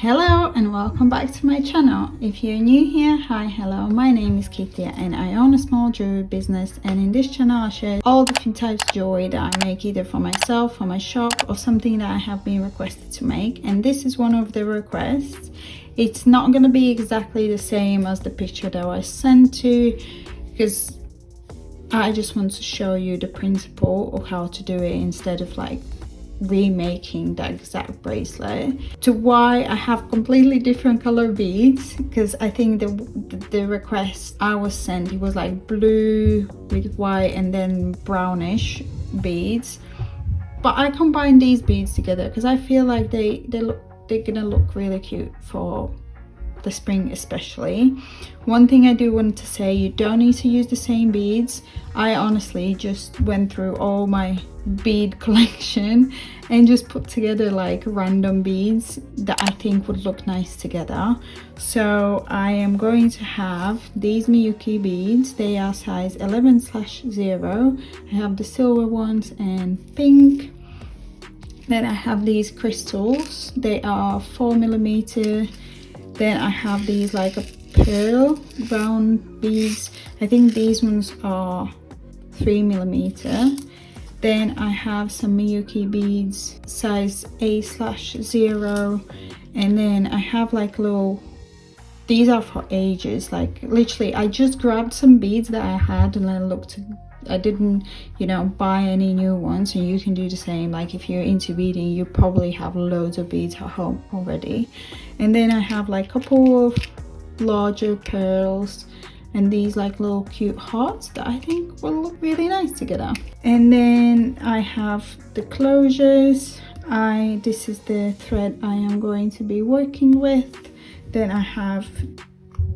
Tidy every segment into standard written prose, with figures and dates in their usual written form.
Hello and welcome back to my channel. If you're new here, hi, hello, my name is Kitija and I own a small jewelry business, and in this channel I share all different types of jewelry that I make either for myself, for my shop, or something that I have been requested to make, and this is one of the requests. It's not going to be exactly the same as the picture that I sent to, because I just want to show you the principle of how to do it instead of like remaking that exact bracelet. To why I have completely different color beads, because I think the request I was sent, it was like blue with white and then brownish beads, but I combined these beads together because I feel like they're gonna look really cute for the spring especially. One thing I do want to say, you don't need to use the same beads. I honestly just went through all my bead collection and just put together like random beads that I think would look nice together. So I am going to have these Miyuki beads. They are size 11/0. I have the silver ones and pink. Then I have these crystals. They are 4mm. Then I have these like a pearl round beads. I think these ones are 3mm. Then I have some Miyuki beads size A/0, and then I have like little, these are for ages, like literally I just grabbed some beads that I had and I looked, I didn't buy any new ones, and you can do the same. Like if you're into beading, you probably have loads of beads at home already. And then I have like a couple of larger pearls and these like little cute hearts that I think will look really nice together. And then I have the closures. This is the thread I am going to be working with. Then I have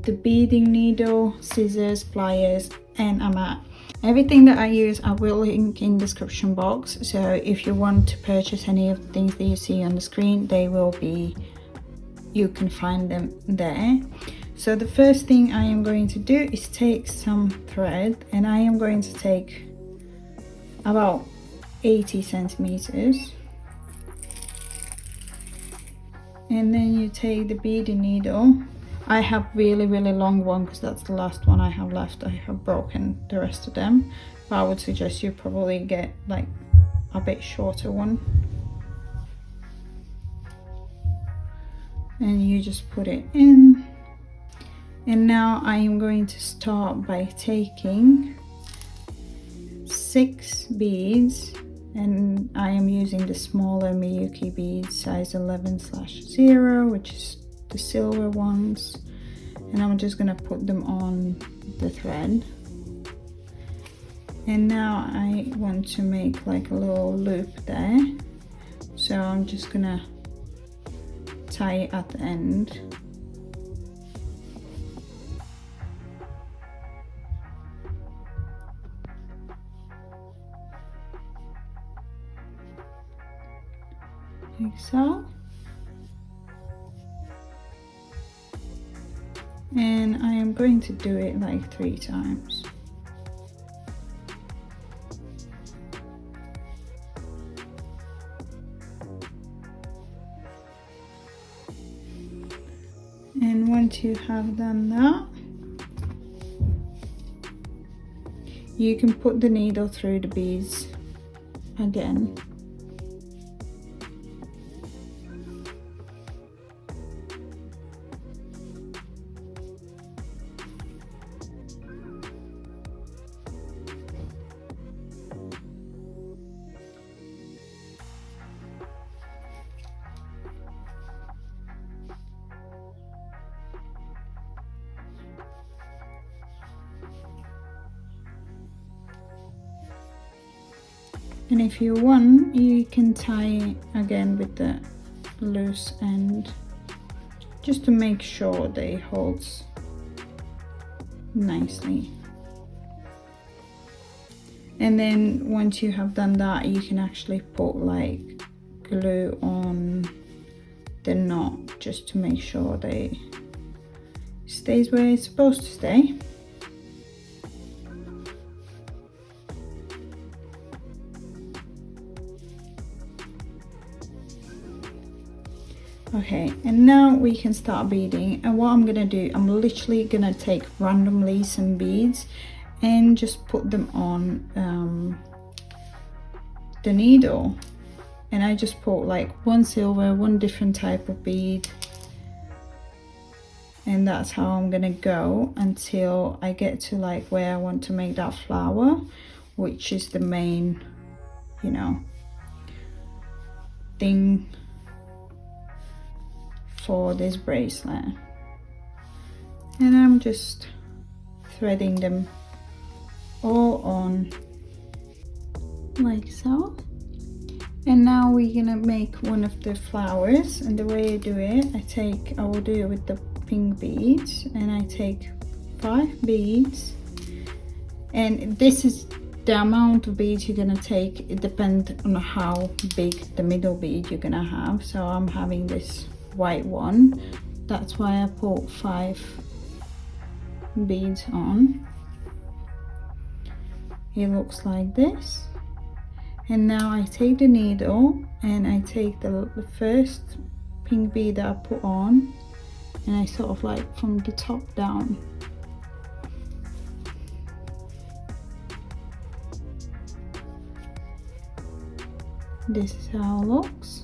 the beading needle, scissors, pliers, and a mat. Everything that I use I will link in the description box, so if you want to purchase any of the things that you see on the screen, you can find them there. So the first thing I am going to do is take some thread, and I am going to take about 80 centimeters. And then you take the beading needle. I have really long one because that's the last one I have left. I have broken the rest of them, but I would suggest you probably get like a bit shorter one. And you just put it in. And now I am going to start by taking 6 beads, and I am using the smaller Miyuki beads size 11/0, which is the silver ones, and I'm just gonna put them on the thread. And now I want to make like a little loop there, so I'm just gonna tie it at the end. Like so. And I am going to do it like 3 times. And once you have done that, you can put the needle through the beads again. And if you want, you can tie again with the loose end, just to make sure that it holds nicely. And then once you have done that, you can actually put like glue on the knot just to make sure that it stays where it's supposed to stay. Okay, and now we can start beading. And what I'm gonna do, I'm literally gonna take randomly some beads and just put them on the needle. And I just put like one silver, one different type of bead, and that's how I'm gonna go until I get to like where I want to make that flower, which is the main, you know, thing for this bracelet. And I'm just threading them all on like so. And now we're gonna make one of the flowers, and the way I do it, I will do it with the pink beads, and I take 5 beads, and this is the amount of beads you're gonna take. It depends on how big the middle bead you're gonna have. So I'm having this white one, that's why I put 5 beads on. It looks like this. And now I take the needle and I take the first pink bead that I put on, and I sort of like from the top down. This is how it looks.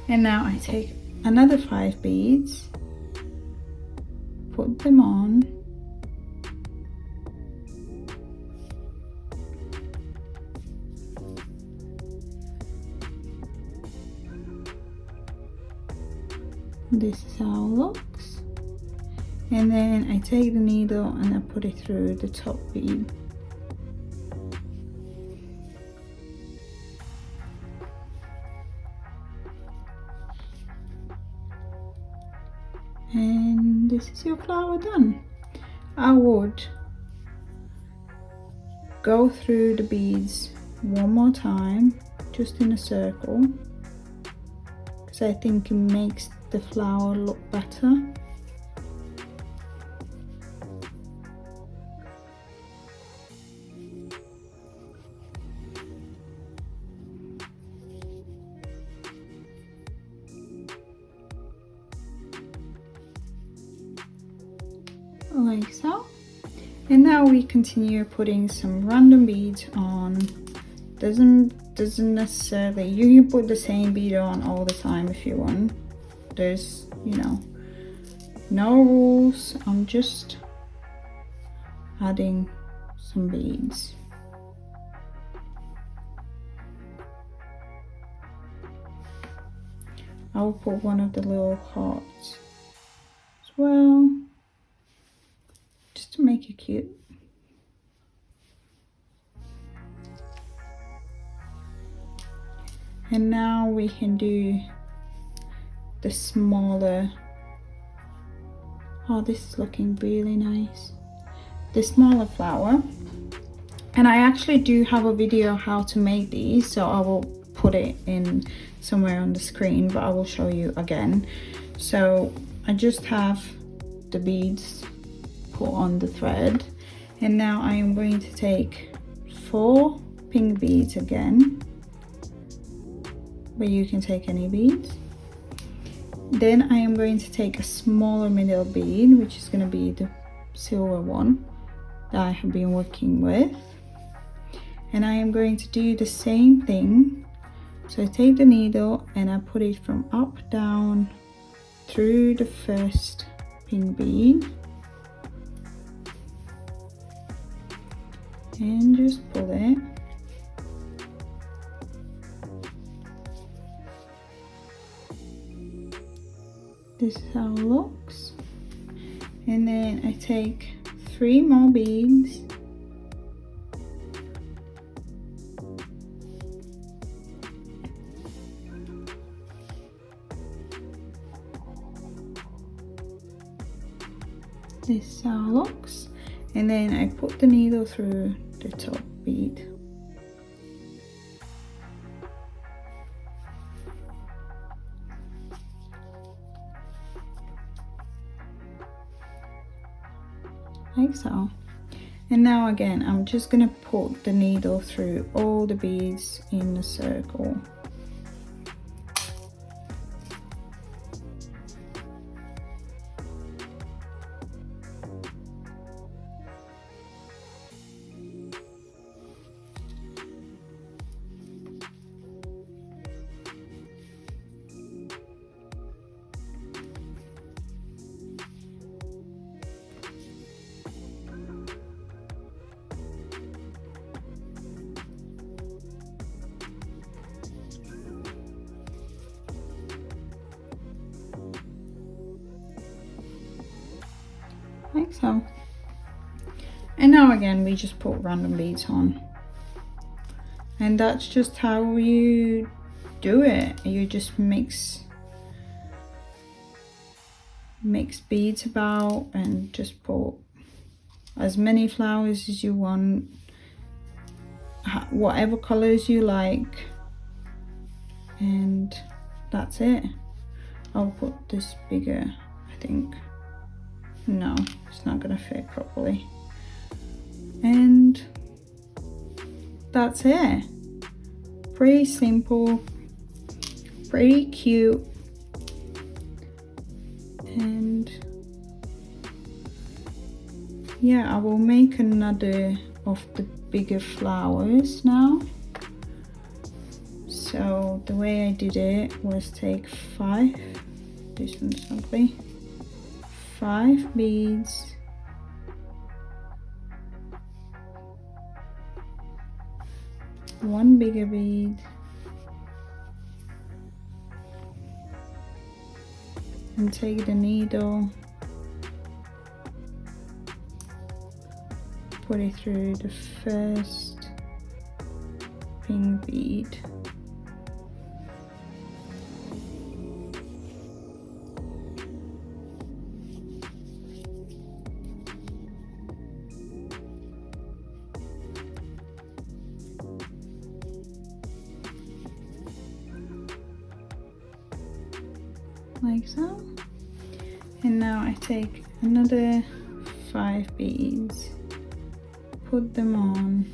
And now I take another 5 beads, put them on, this is how it looks. And then I take the needle and I put it through the top bead. And this is your flower done. I would go through the beads one more time, just in a circle, because I think it makes the flower look better. Like so. And now we continue putting some random beads on. Doesn't necessarily, you can put the same bead on all the time if you want. There's, you know, no rules. I'm just adding some beads. I'll put one of the little hearts as well, just to make it cute. And now we can do the smaller, oh, this is looking really nice, the smaller flower. And I actually do have a video how to make these, so I will put it in somewhere on the screen, but I will show you again. So I just have the beads put on the thread, and now I am going to take 4 pink beads again, but you can take any beads. Then I am going to take a smaller middle bead, which is going to be the silver one that I have been working with, and I am going to do the same thing. So I take the needle and I put it from up down through the first pink bead and just pull it. This is how it looks. And then I take 3 more beads this is how it looks, and then I put the needle through the top bead. Like so. And now again, I'm just gonna put the needle through all the beads in a circle. like so. And now again we just put random beads on, and that's just how you do it. You just mix beads about and just put as many flowers as you want, whatever colors you like, and that's it. I'll put this bigger, I think. No, it's not gonna fit properly. And that's it. Pretty simple, pretty cute. And yeah, I will make another of the bigger flowers now. So the way I did it was take 5, this one's ugly, 5 beads, one bigger bead, and take the needle, put it through the first pink bead, like so. And now I take another 5 beads, put them on,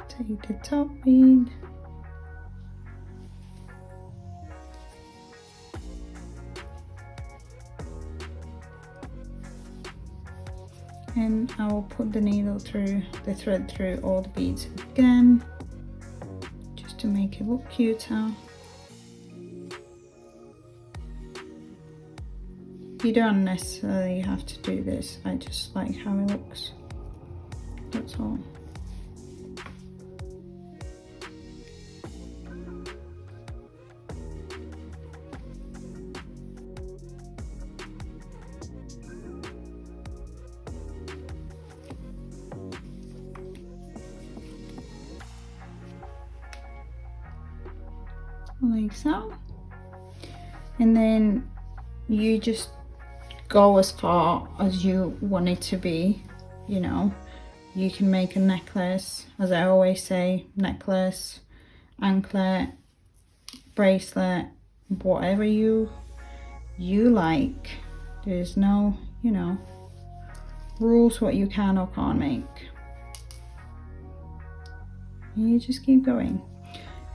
take the top bead, and I will put the needle through the thread through all the beads again, just to make it look cuter. You don't necessarily have to do this, I just like how it looks, that's all. Like so. And then you just go as far as you want it to be, you know. You can make a necklace, as I always say, necklace, anklet, bracelet, whatever you like. There's no, you know, rules what you can or can't make. You just keep going.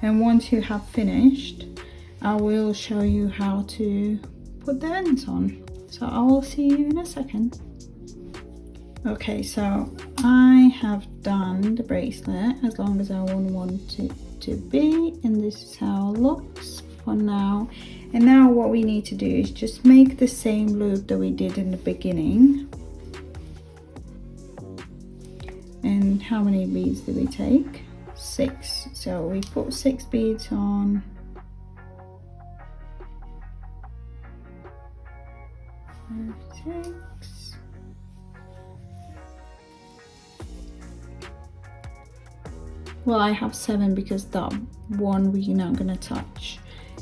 And once you have finished, I will show you how to put the ends on. So I will see you in a second. Okay, so I have done the bracelet as long as I want it to be, and this is how it looks for now. And now what we need to do is just make the same loop that we did in the beginning. And how many beads did we take? 6. So we put 6 beads on. 6. Well, I have 7 because that one we're not gonna touch.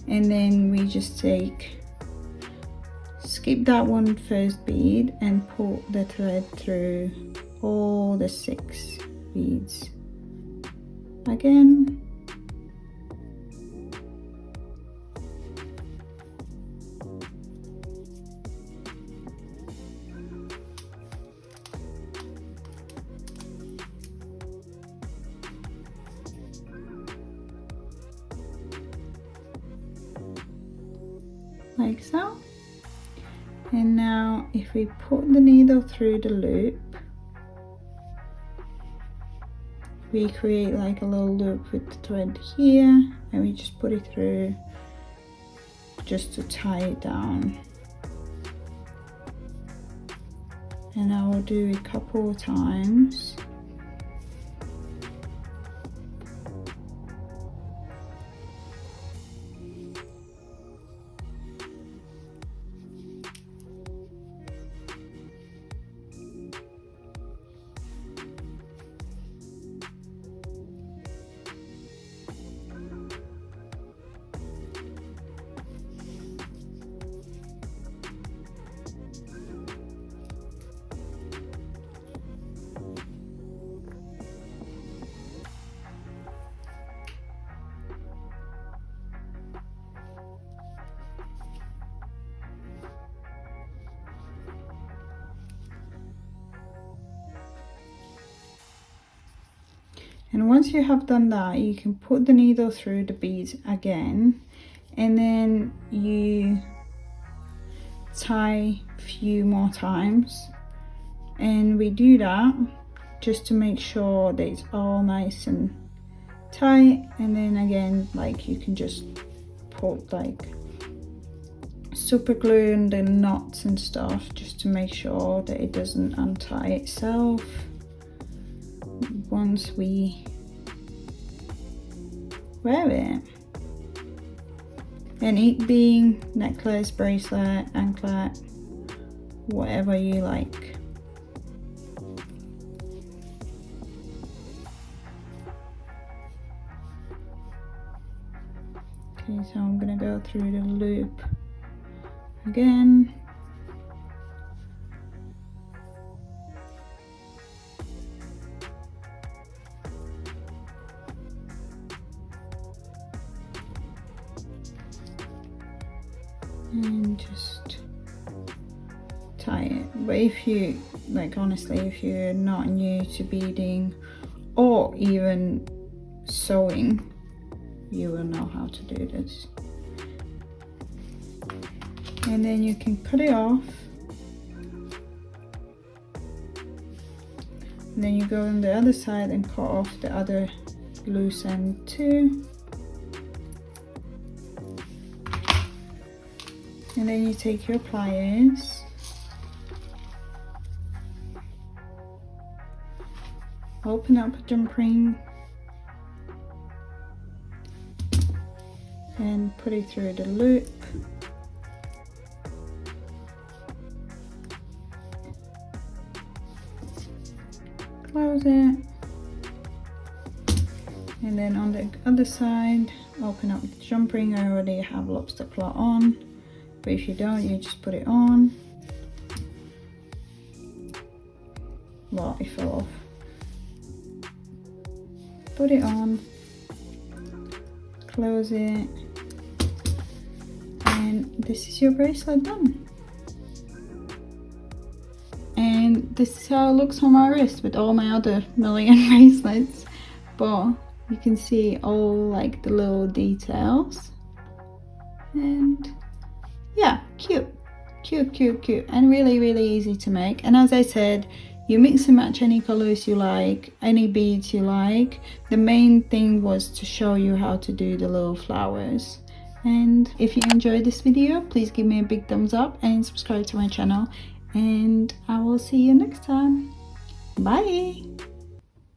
And then we just skip that one first bead and pull the thread through all the 6 beads again. Like so. And now if we put the needle through the loop, we create like a little loop with the thread here, and we just put it through just to tie it down. And I will do a couple of times. And once you have done that, you can put the needle through the beads again, and then you tie a few more times. And we do that just to make sure that it's all nice and tight. And then again, like, you can just put like super glue in the knots and stuff just to make sure that it doesn't untie itself once we wear it. And it being necklace, bracelet, anklet, whatever you like. Okay, so I'm gonna go through the loop again. And just tie it. But if you, like, honestly, if you're not new to beading or even sewing, you will know how to do this. And then you can cut it off, and then you go on the other side and cut off the other loose end too. And then you take your pliers, open up a jump ring and put it through the loop. Close it. And then on the other side, open up the jump ring. I already have lobster claw on, but if you don't, you just put it on. Well, it fell off. Put it on, close it, and this is your bracelet done. And this is how it looks on my wrist with all my other million bracelets, but you can see all like the little details. And yeah, cute, and really easy to make. And as I said, you mix and match any colors you like, any beads you like. The main thing was to show you how to do the little flowers. And if you enjoyed this video, please give me a big thumbs up and subscribe to my channel, and I will see you next time. Bye.